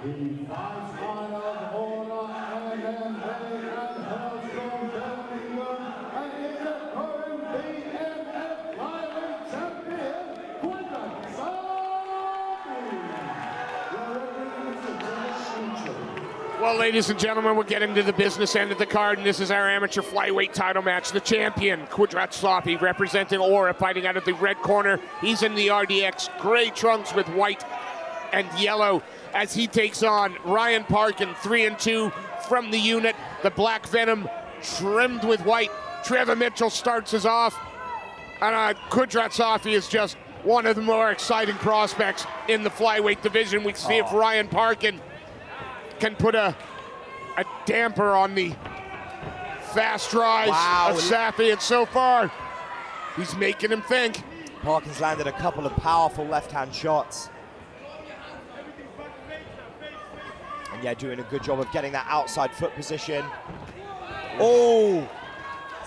The five-star of honor MMA and House from Birmingham, and is the current BMF flyweight champion, Qudrat, Safi. Well, ladies and gentlemen, we're getting to the business end of the card, and this is our amateur flyweight title match. The champion, Qudrat Safi, representing Aura, fighting out of the red corner. He's in the RDX gray trunks with white and yellow, as he takes on Ryann Parkin, 3-2 from the unit. The Black Venom trimmed with white. Trevor Mitchell starts us off. And Qudrat Safi is just one of the more exciting prospects in the flyweight division. We can see if Ryann Parkin can put a damper on the fast rise of Safi. And so far, he's making him think. Parkin's landed a couple of powerful left-hand shots. And yeah, doing a good job of getting that outside foot position. Oh!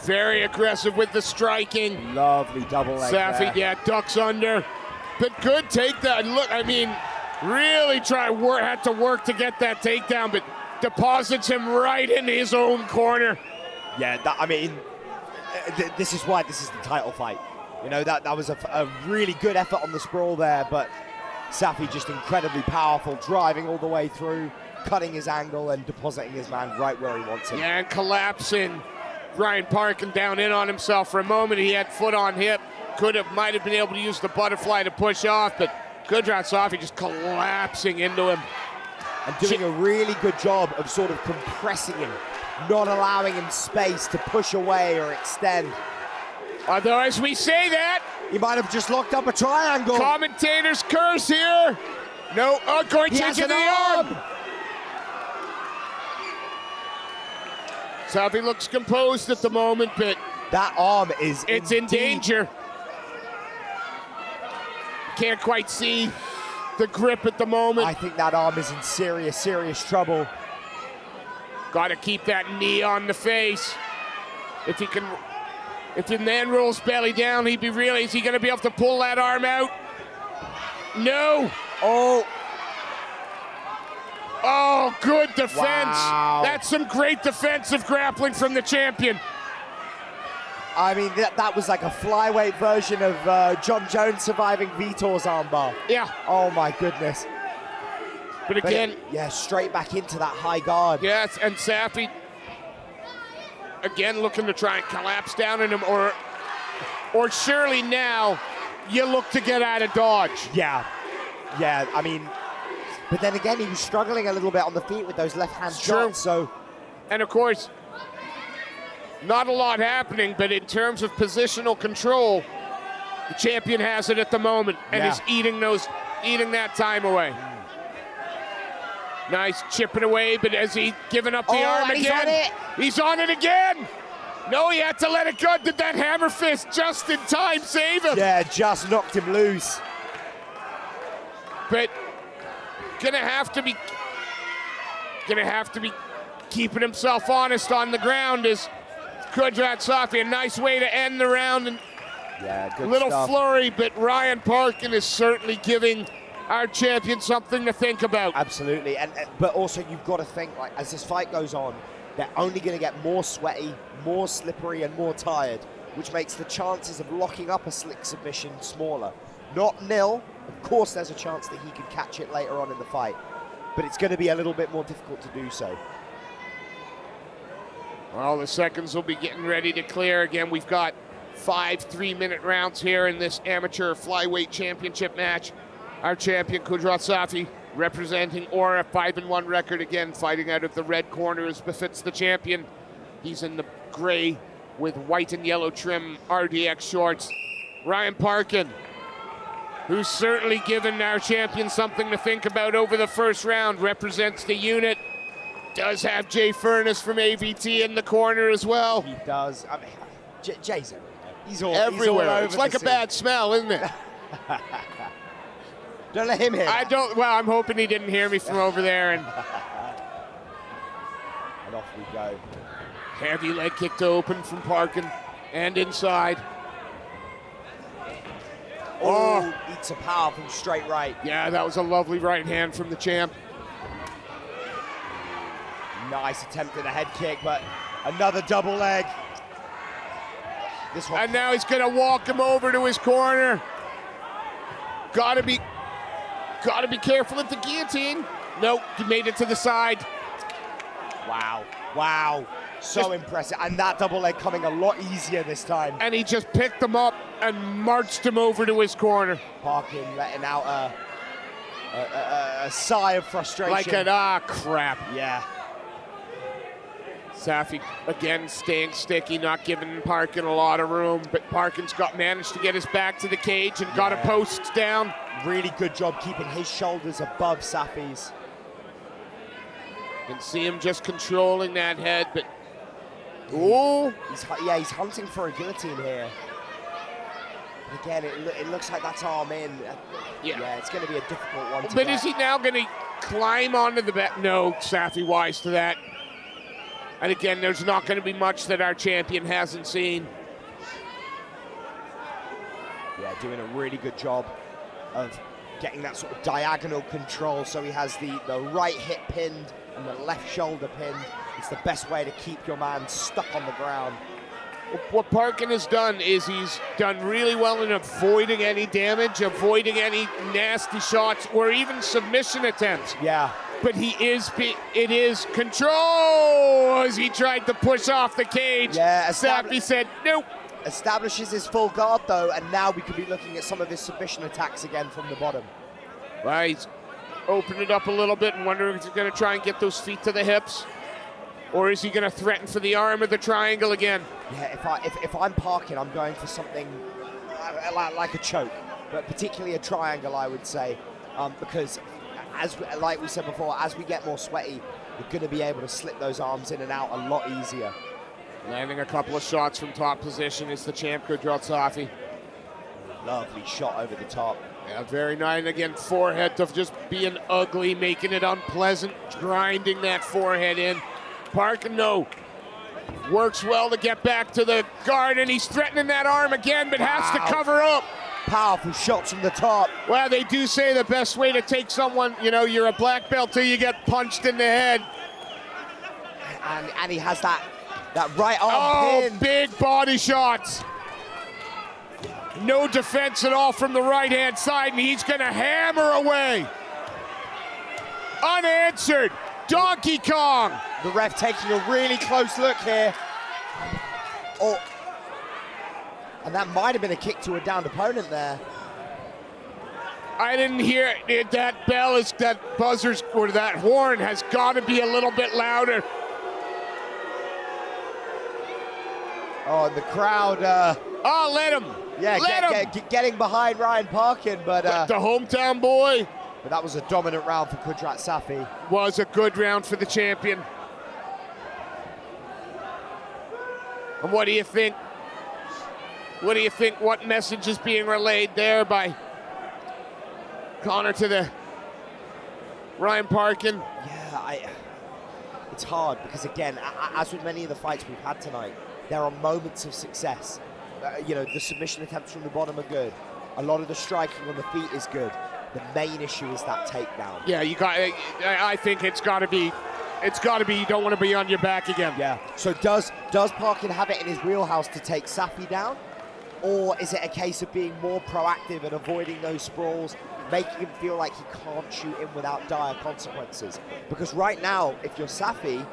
Very aggressive with the striking. Lovely double leg Safi, there. ducks under. But good takedown. Look, I mean, really had to work to get that takedown, but deposits him right in his own corner. Yeah, this is why this is the title fight. You know, that was a really good effort on the sprawl there, but Safi just incredibly powerful, driving all the way through, cutting his angle and depositing his man right where he wants him. Yeah, and collapsing. Ryann Parkin down in on himself for a moment. He had foot on hip. Might have been able to use the butterfly to push off, but Qudrat Safi just collapsing into him. And doing a really good job of sort of compressing him, not allowing him space to push away or extend. Although, as we say that, he might have just locked up a triangle. Commentator's curse here. No, going to the arm. Safi looks composed at the moment, but that arm is in danger. Can't quite see the grip at the moment. I think that arm is in serious, serious trouble. Got to keep that knee on the face. If the man rolls belly down, is he going to be able to pull that arm out? No. Oh, good defense. Wow. That's some great defensive grappling from the champion. I mean, that was like a flyweight version of John Jones surviving Vitor's armbar. Yeah. Oh, my goodness. But again... straight back into that high guard. Yes, and Safi, again, looking to try and collapse down on him, or surely now you look to get out of dodge. Yeah, I mean... But then again, he was struggling a little bit on the feet with those left-hand shots, so... And of course, not a lot happening, but in terms of positional control, the champion has it at the moment, and is eating that time away. Nice chipping away, but as he giving up the arm again. He's on it again! No, he had to let it go. Did that hammer fist just in time save him? Yeah, just knocked him loose. But... Gonna have to be keeping himself honest on the ground is Qudrat Safi. A nice way to end the round, and good little stuff. flurry, but Ryann Parkin is certainly giving our champion something to think about. Absolutely, but also you've got to think, like, as this fight goes on, they're only going to get more sweaty, more slippery, and more tired, which makes the chances of locking up a slick submission smaller. Not nil. Of course, there's a chance that he could catch it later on in the fight, but it's going to be a little bit more difficult to do so. Well, the seconds will be getting ready to clear. Again, we've got 5 3-minute rounds here in this amateur flyweight championship match. Our champion, Qudrat Safi, representing Aura, 5-1 record, again, fighting out of the red corner as befits the champion. He's in the gray with white and yellow trim RDX shorts. Ryann Parkin, who's certainly given our champion something to think about over the first round, represents the unit. Does have Jay Furness from AVT in the corner as well. He does. I mean, Jay's everywhere. He's all everywhere. He's all over it's like a bad smell, isn't it? Don't let him hear I that. don't. Well, I'm hoping he didn't hear me from over there. And off we go. Heavy leg kick to open from Parkin. And inside. Oh, eats a powerful straight right. Yeah, that was a lovely right hand from the champ. Nice attempt at a head kick, but another double leg. This one. And now he's gonna walk him over to his corner. Gotta be careful at the guillotine. Nope, he made it to the side. Wow, wow. So impressive. And that double leg coming a lot easier this time. And he just picked him up and marched him over to his corner. Parkin letting out a sigh of frustration. Like crap. Yeah. Safi again staying sticky, not giving Parkin a lot of room, but Parkin's managed to get his back to the cage and got a post down. Really good job keeping his shoulders above Safi's. You can see him just controlling that head, but ooh. He's hunting for a guillotine here. And again, it looks like that's arm in. Yeah, it's going to be a difficult one to But get. is he now going to climb onto the back? No, Safi wise to that. And again, there's not going to be much that our champion hasn't seen. Yeah, doing a really good job of getting that sort of diagonal control, so he has the right hip pinned and the left shoulder pinned. It's the best way to keep your man stuck on the ground. What Parkin has done is he's done really well in avoiding any damage, avoiding any nasty shots, or even submission attempts. Yeah. But it is control as he tried to push off the cage. Yeah, Safi said, nope. Establishes his full guard though, and now we could be looking at some of his submission attacks again from the bottom. Well, he's opened it up a little bit and wondering if he's going to try and get those feet to the hips. Or is he going to threaten for the arm of the triangle again? Yeah, if I'm Parkin, I'm going for something like a choke, but particularly a triangle, I would say, because like we said before, as we get more sweaty, we're going to be able to slip those arms in and out a lot easier. Landing a couple of shots from top position is the champ, Qudrat Safi. Lovely shot over the top. Yeah, very nice. And again, forehead of just being ugly, making it unpleasant, grinding that forehead in. Parkin, no. Works well to get back to the guard, and he's threatening that arm again, but has to cover up. Powerful shots from the top. Well, they do say the best way to take someone, you're a black belt till you get punched in the head. And he has that right arm pin. Big body shots. No defense at all from the right-hand side, and he's going to hammer away. Unanswered. Donkey Kong. The ref taking a really close look here. Oh, and that might have been a kick to a downed opponent there. I didn't hear it. That bell is, that buzzer's, or that horn has got to be a little bit louder. Oh, and the crowd. Let him. Yeah, getting behind Ryan Parkin, but the hometown boy. But that was a dominant round for Qudrat Safi. Was a good round for the champion. And what do you think? What do you think? What message is being relayed there by Connor to the Ryan Parkin? Yeah, it's hard because, again, as with many of the fights we've had tonight, there are moments of success. The submission attempts from the bottom are good. A lot of the striking on the feet is good. The main issue is that takedown. Yeah, I think it's got to be you don't want to be on your back again. Yeah. So does Parkin have it in his wheelhouse to take Safi down? Or is it a case of being more proactive and avoiding those sprawls, making him feel like he can't shoot in without dire consequences? Because right now, if you're Safi,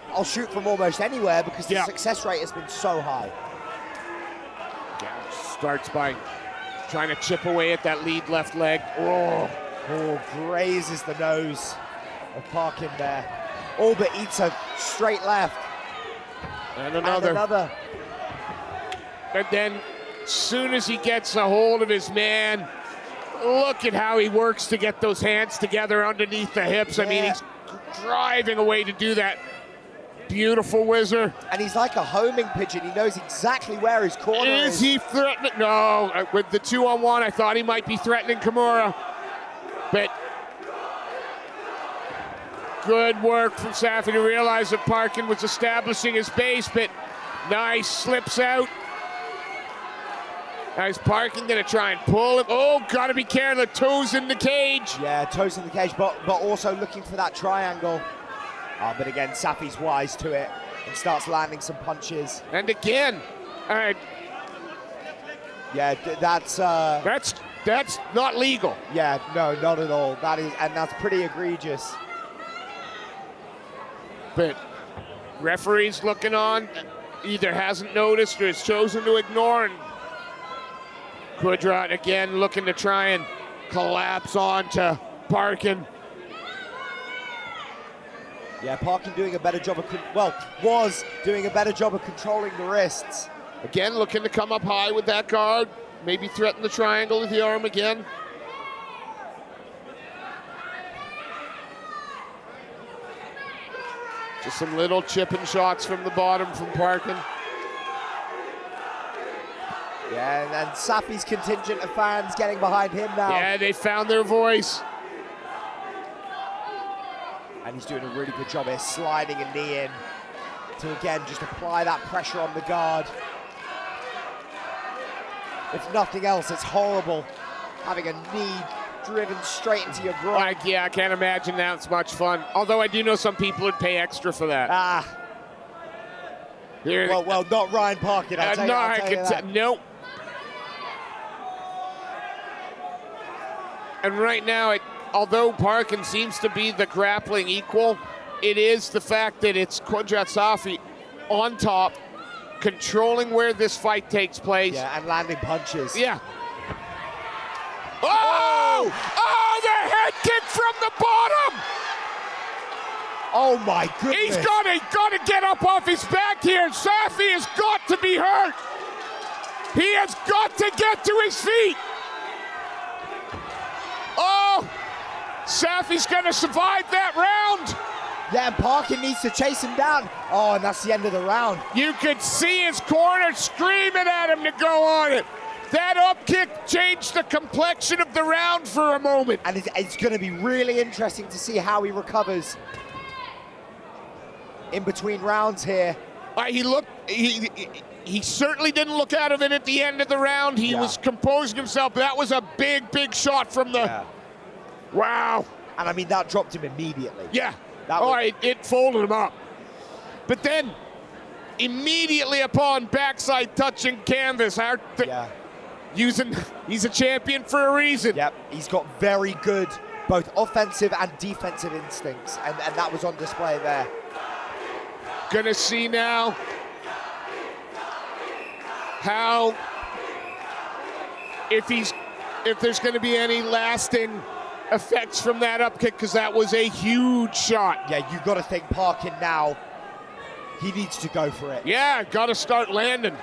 I'll shoot from almost anywhere because the success rate has been so high. Yeah, starts by trying to chip away at that lead left leg. Oh, grazes the nose of Parkin there. Oh, but eats a straight left. And another. And then, soon as he gets a hold of his man, look at how he works to get those hands together underneath the hips. Yeah. I mean, he's driving away to do that. Beautiful whizzer. And he's like a homing pigeon. He knows exactly where his corner is. Is he threatening? No, with the 2-on-1, I thought he might be threatening Kimura. But good work from Safi to realize that Parkin was establishing his base, but nice, slips out. Now is Parkin gonna try and pull him? Oh, gotta be careful, toes in the cage. Yeah, toes in the cage, but also looking for that triangle. But again, Safi's wise to it and starts landing some punches. And again, yeah, that's not legal. Yeah, no, not at all. That's pretty egregious. But referee's looking on, either hasn't noticed or has chosen to ignore, and Qudrat again looking to try and collapse onto Parkin. Yeah, Parkin doing a better job was doing a better job of controlling the wrists. Again, looking to come up high with that guard, maybe threaten the triangle with the arm again. Just some little chipping shots from the bottom from Parkin. Yeah, and Safi's contingent of fans getting behind him now. Yeah, they found their voice. And he's doing a really good job here, sliding a knee in to, again, just apply that pressure on the guard. If nothing else, it's horrible having a knee driven straight into your groin. Yeah, I can't imagine that's much fun. Although I do know some people would pay extra for that. Well, not Ryan Parkin, I'll tell you that. Nope. And right now, although Parkin seems to be the grappling equal, it is the fact that it's Qudrat Safi on top, controlling where this fight takes place. Yeah, and landing punches. Yeah. Oh! Oh, the head kick from the bottom! Oh my goodness. He's got to get up off his back here. Safi has got to be hurt. He has got to get to his feet. Oh! Safi's gonna survive that round. Yeah, and Parkin needs to chase him down. Oh, and that's the end of the round. You could see his corner screaming at him to go on it. That up kick changed the complexion of the round for a moment. And it's going to be really interesting to see how he recovers in between rounds here. He certainly didn't look out of it at the end of the round. He was composing himself. That was a big, big shot from the... Yeah. Wow. And I mean, that dropped him immediately. Yeah. It folded him up. But then, immediately upon backside touching canvas, he's a champion for a reason. Yep, he's got very good both offensive and defensive instincts, and that was on display there. Gonna see now how, if there's gonna be any lasting effects from that up kick, because that was a huge shot. Yeah, you got to think Parkin now, he needs to go for it. Yeah, got to start landing.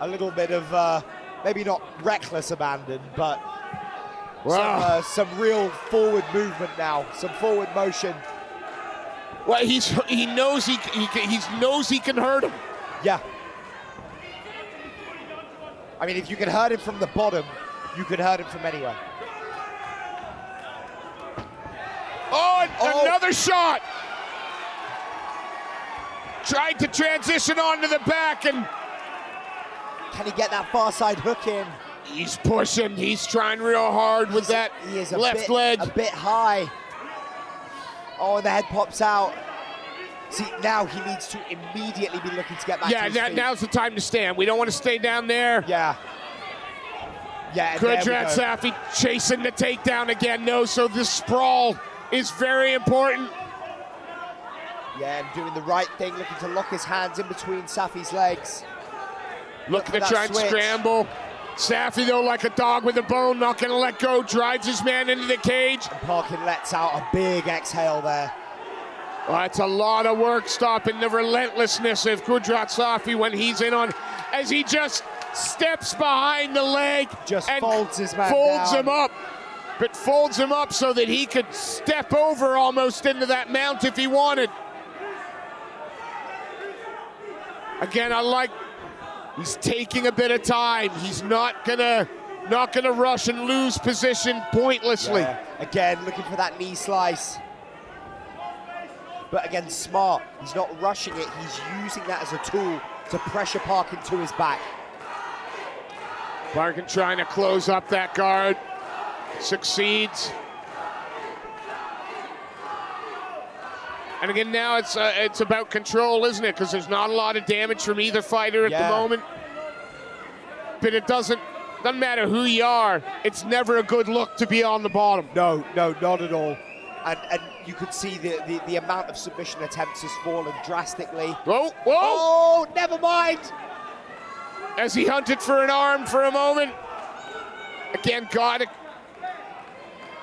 A little bit of, maybe not reckless abandon, but some real forward movement now, some forward motion. Well, he knows he can hurt him. Yeah. I mean, if you can hurt him from the bottom, you can hurt him from anywhere. Oh, another shot! Tried to transition onto the back, and can he get that far side hook in? He's pushing. He's trying real hard with that left leg. A bit high. Oh, and the head pops out. See, now he needs to immediately be looking to get back to his feet. Now's the time to stand. We don't want to stay down there. Yeah. Yeah, Qudrat Safi chasing the takedown again. No, so this sprawl is very important. Yeah, and doing the right thing, looking to lock his hands in between Safi's legs. Looking to try and scramble. Safi, though, like a dog with a bone, not going to let go, drives his man into the cage. And Parkin lets out a big exhale there. Well, it's a lot of work stopping the relentlessness of Qudrat Safi when he's in on, as he just steps behind the leg. Just and folds his man folds down. him up. But folds him up so that he could step over almost into that mount if he wanted. Again, he's taking a bit of time. He's not gonna rush and lose position pointlessly. Yeah. Again, looking for that knee slice. But again, smart. He's not rushing it. He's using that as a tool to pressure Parkin to his back. Parkin trying to close up that guard. Succeeds. And again, now it's about control, isn't it? Because there's not a lot of damage from either fighter at the moment. But it doesn't matter who you are. It's never a good look to be on the bottom. No, not at all. And you could see the amount of submission attempts has fallen drastically. Whoa, whoa! Oh, never mind. As he hunted for an arm for a moment. Again,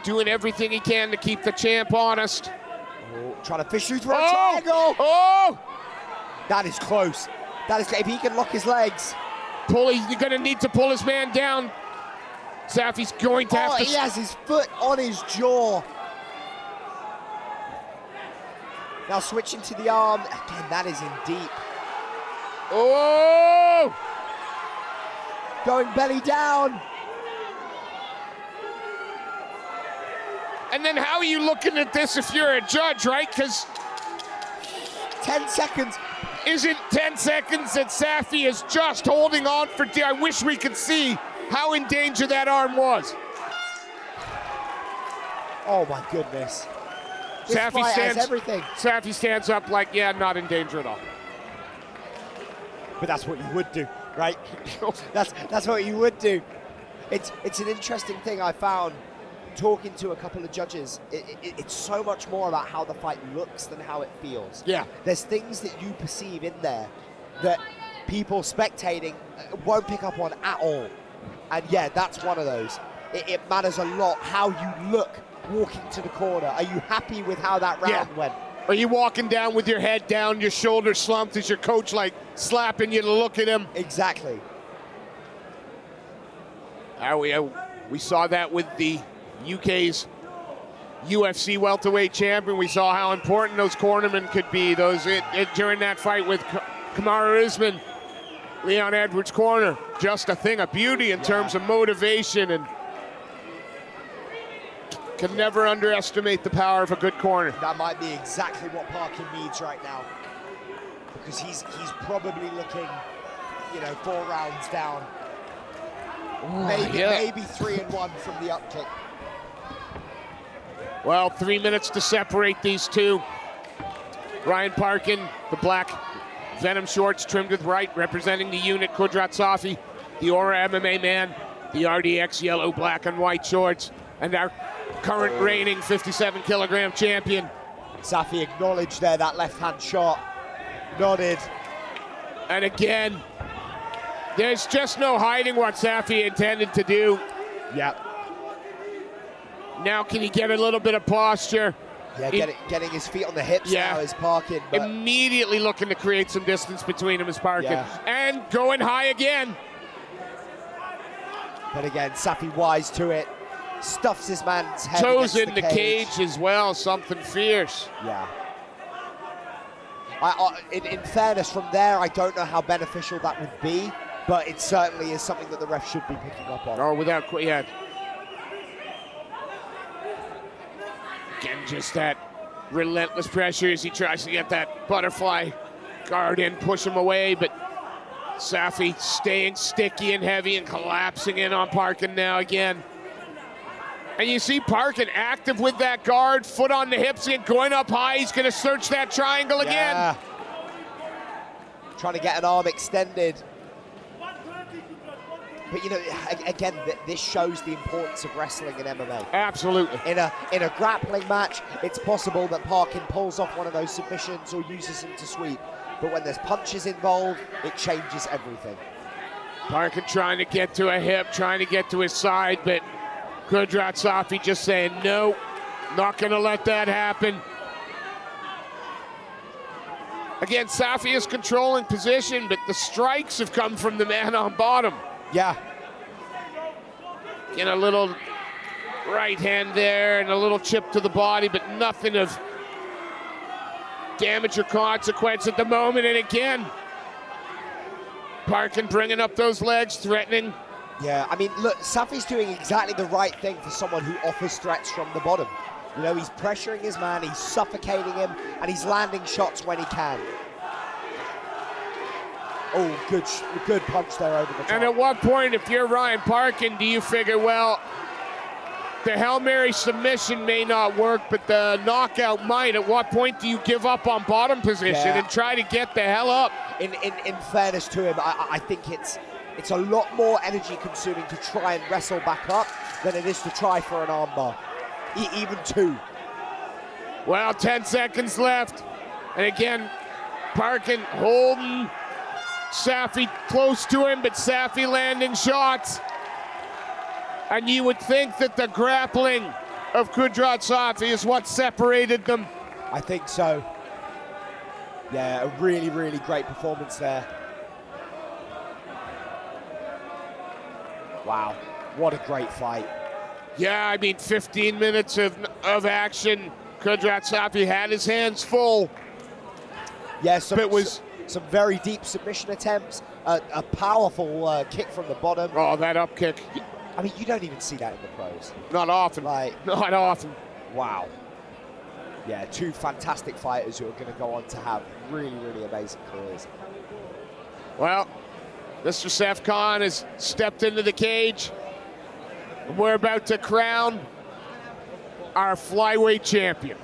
doing everything he can to keep the champ honest. Oh, trying to fish through for a triangle. Oh! That is close. That is, if he can lock his legs. You're going to need to pull his man down. Safi's going to have to... He has his foot on his jaw. Now switching to the arm. Again, that is in deep. Oh! Going belly down. And then how are you looking at this if you're a judge, right? Because 10 seconds. Is it 10 seconds that Safi is just holding on for dear? I wish we could see how in danger that arm was. Oh my goodness. This Safi fight stands, has everything. Safi stands up like, yeah, not in danger at all. But that's what you would do, right? that's what you would do. It's an interesting thing I found talking to a couple of judges. It's so much more about how the fight looks than how it feels. Yeah. There's things that you perceive in there that people spectating won't pick up on at all. And yeah, that's one of those. It matters a lot how you look walking to the corner. Are you happy with how that round went? Are you walking down with your head down, your shoulders slumped? Is your coach like slapping you to look at him? Exactly. We saw that with the UK's UFC welterweight champion. We saw how important those cornermen could be. During that fight with Kamaru Usman, Leon Edwards' corner, just a thing of beauty in terms of motivation, and can never underestimate the power of a good corner. That might be exactly what Parkin needs right now, because he's probably looking, 4 rounds down. Maybe 3-1 from the upkick. Well, 3 minutes to separate these two. Ryann Parkin, the black Venom shorts trimmed with white, representing the unit. Qudrat Safi, the Aura MMA man, the RDX yellow, black, and white shorts, and our current reigning 57-kilogram champion. Safi acknowledged there that left-hand shot, nodded. And again, there's just no hiding what Safi intended to do. Yep. Now can he get a little bit of posture? Yeah, getting his feet on the hips now is Parkin. Immediately looking to create some distance between him as Parkin. Yeah. And going high again. But again, Safi wise to it. Stuffs his man's head toes in the cage as well, something fierce. Yeah. In fairness, from there, I don't know how beneficial that would be, but it certainly is something that the ref should be picking up on. Oh, without, yeah. Again, just that relentless pressure as he tries to get that butterfly guard in, push him away, but Safi staying sticky and heavy and collapsing in on Parkin now again. And you see Parkin active with that guard, foot on the hips again, going up high. He's going to search that triangle again. Trying to get an arm extended. But again, this shows the importance of wrestling in MMA. Absolutely. In a grappling match, it's possible that Parkin pulls off one of those submissions or uses them to sweep. But when there's punches involved, it changes everything. Parkin trying to get to a hip, trying to get to his side, but Qudrat Safi just saying, no, not going to let that happen. Again, Safi is controlling position, but the strikes have come from the man on bottom. Yeah. Get a little right hand there and a little chip to the body, but nothing of damage or consequence at the moment. And again, Parkin bringing up those legs, threatening. Yeah, I mean, look, Safi's doing exactly the right thing for someone who offers threats from the bottom. He's pressuring his man, he's suffocating him, and he's landing shots when he can. Oh, good punch there over the top. And at what point, if you're Ryan Parkin, do you figure, well, the Hail Mary submission may not work, but the knockout might? At what point do you give up on bottom position and try to get the hell up? In fairness to him, I think it's a lot more energy consuming to try and wrestle back up than it is to try for an armbar, even 2. Well, 10 seconds left. And again, Parkin holding Safi close to him, but Safi landing shots. And you would think that the grappling of Qudrat Safi is what separated them. I think so. Yeah, a really, really great performance there. Wow, what a great fight. Yeah, I mean, 15 minutes of action. Qudrat Safi had his hands full. Yeah, some very deep submission attempts, a powerful kick from the bottom. Oh, that up kick. I mean, you don't even see that in the pros. Not often. Not often. Wow. Yeah, 2 fantastic fighters who are going to go on to have really, really amazing careers. Well, Mr. Sef Khan has stepped into the cage. We're about to crown our flyweight champion.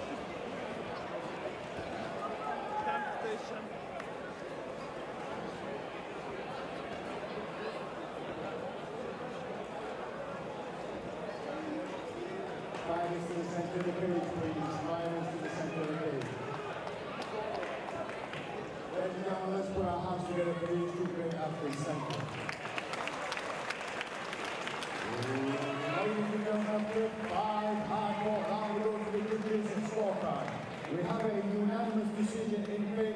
Fighters to the center of the cage, please. Fighters to the center of the cage. Ladies and gentlemen, let's put our hands together for these 2 great athletes. Thank you. Ladies and gentlemen, after 5 hardcore rounds, we go to the judges and scorecard. We have a unanimous decision in favor